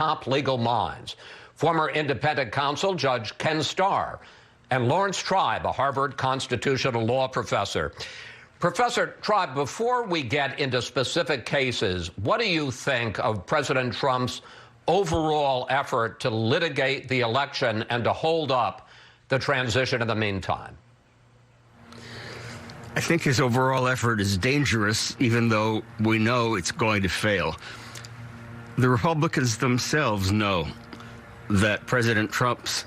top legal minds. Former independent counsel Judge Ken Starr and Lawrence Tribe, a Harvard constitutional law professor. Professor Tribe, before we get into specific cases, what do you think of President Trump's overall effort to litigate the election and to hold up the transition in the meantime? I think his overall effort is dangerous, even though we know it's going to fail. The Republicans themselves know that President Trump's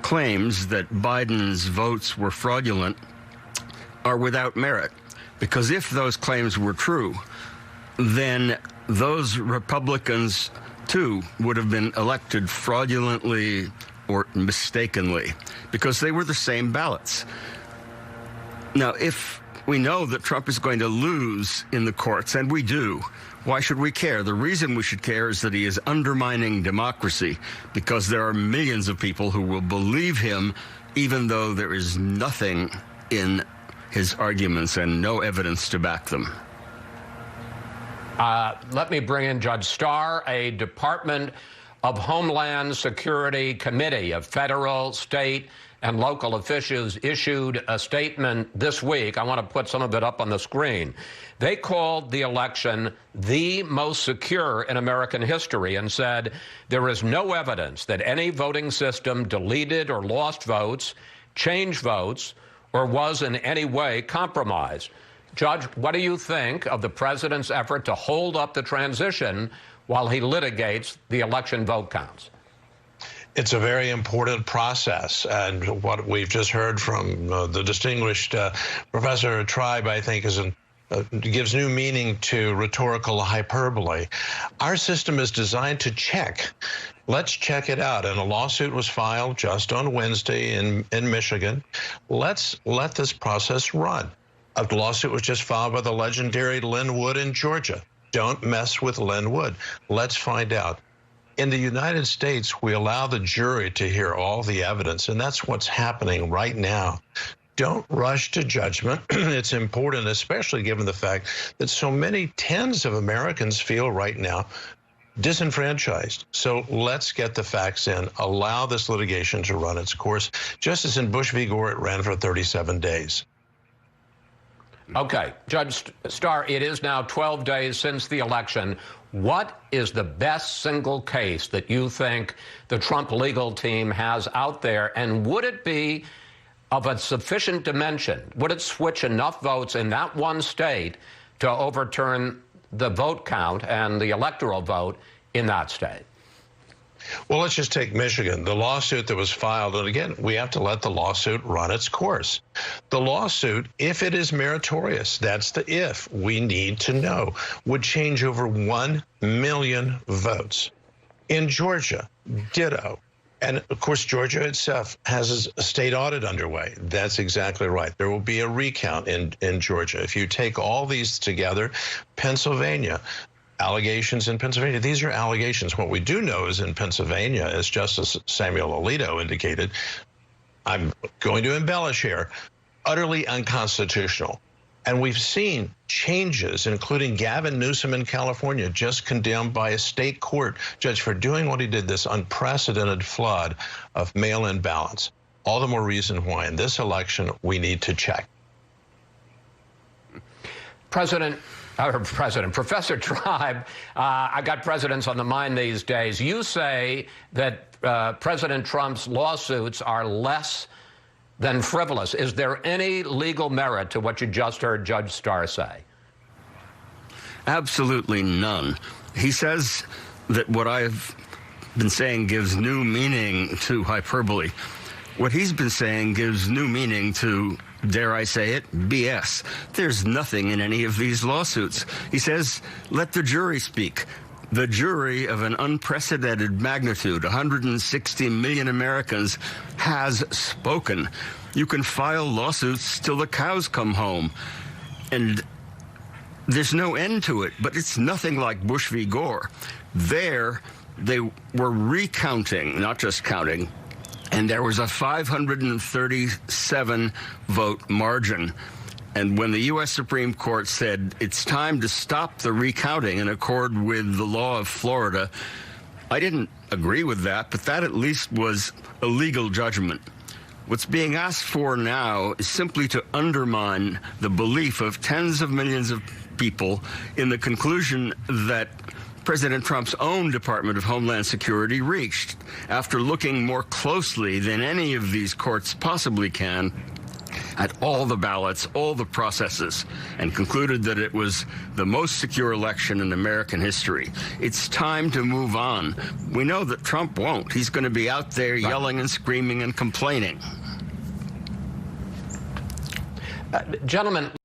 claims that Biden's votes were fraudulent are without merit, because if those claims were true, then those Republicans, too, would have been elected fraudulently or mistakenly, because they were the same ballots. Now, if we know that Trump is going to lose in the courts, and we do, why should we care? The reason we should care is that he is undermining democracy, because there are millions of people who will believe him, even though there is nothing in his arguments and no evidence to back them. Let me bring in Judge Starr. A Department of Homeland Security committee of federal, state, and local officials issued a statement this week. I want to put some of it up on the screen. They called the election the most secure in American history and said there is no evidence that any voting system deleted or lost votes, changed votes, or was in any way compromised. Judge, what do you think of the president's effort to hold up the transition while he litigates the election vote counts? It's a very important process, and what we've just heard from the distinguished Professor Tribe, I think, gives new meaning to rhetorical hyperbole. Our system is designed to check. Let's check it out. And a lawsuit was filed just on Wednesday in Michigan. Let's let this process run. A lawsuit was just filed by the legendary Lynn Wood in Georgia. Don't mess with Lynn Wood. Let's find out. In the United States, we allow the jury to hear all the evidence, and that's what's happening right now. Don't rush to judgment. It's important, especially given the fact that so many tens of Americans feel right now disenfranchised. So let's get the facts in, allow this litigation to run its course. Just as in Bush v. Gore, it ran for 37 days. Okay, Judge Starr, it is now 12 days since the election. What is the best single case that you think the Trump legal team has out there, and would it be of a sufficient dimension? Would it switch enough votes in that one state to overturn the vote count and the electoral vote in that state? Well, let's just take Michigan. The lawsuit that was filed, and again, we have to let the lawsuit run its course. The lawsuit, if it is meritorious, that's the if, we need to know, would change over 1 million votes. In Georgia, ditto. And of course, Georgia itself has a state audit underway. That's exactly right. There will be a recount in Georgia. If you take all these together, Pennsylvania, allegations in Pennsylvania. These are allegations. What we do know is in Pennsylvania, as Justice Samuel Alito indicated, I'm going to embellish here, utterly unconstitutional. And we've seen changes, including Gavin Newsom in California, just condemned by a state court judge for doing what he did, this unprecedented flood of mail-in ballots. All the more reason why in this election we need to check. Professor Tribe, I got presidents on the mind these days. You say that President Trump's lawsuits are less than frivolous. Is there any legal merit to what you just heard Judge Starr say? Absolutely none. He says that what I've been saying gives new meaning to hyperbole. What he's been saying gives new meaning to, dare I say it, BS. There's nothing in any of these lawsuits. He says, let the jury speak. The jury of an unprecedented magnitude, 160 million Americans, has spoken. You can file lawsuits till the cows come home. And there's no end to it, but it's nothing like Bush v. Gore. There, they were recounting, not just counting, and there was a 537 vote margin. And when the U.S. Supreme Court said it's time to stop the recounting in accord with the law of Florida, I didn't agree with that, but that at least was a legal judgment. What's being asked for now is simply to undermine the belief of tens of millions of people in the conclusion that President Trump's own Department of Homeland Security reached after looking more closely than any of these courts possibly can at all the ballots, all the processes, and concluded that it was the most secure election in American history. It's time to move on. We know that Trump won't. He's going to be out there yelling and screaming and complaining. Gentlemen,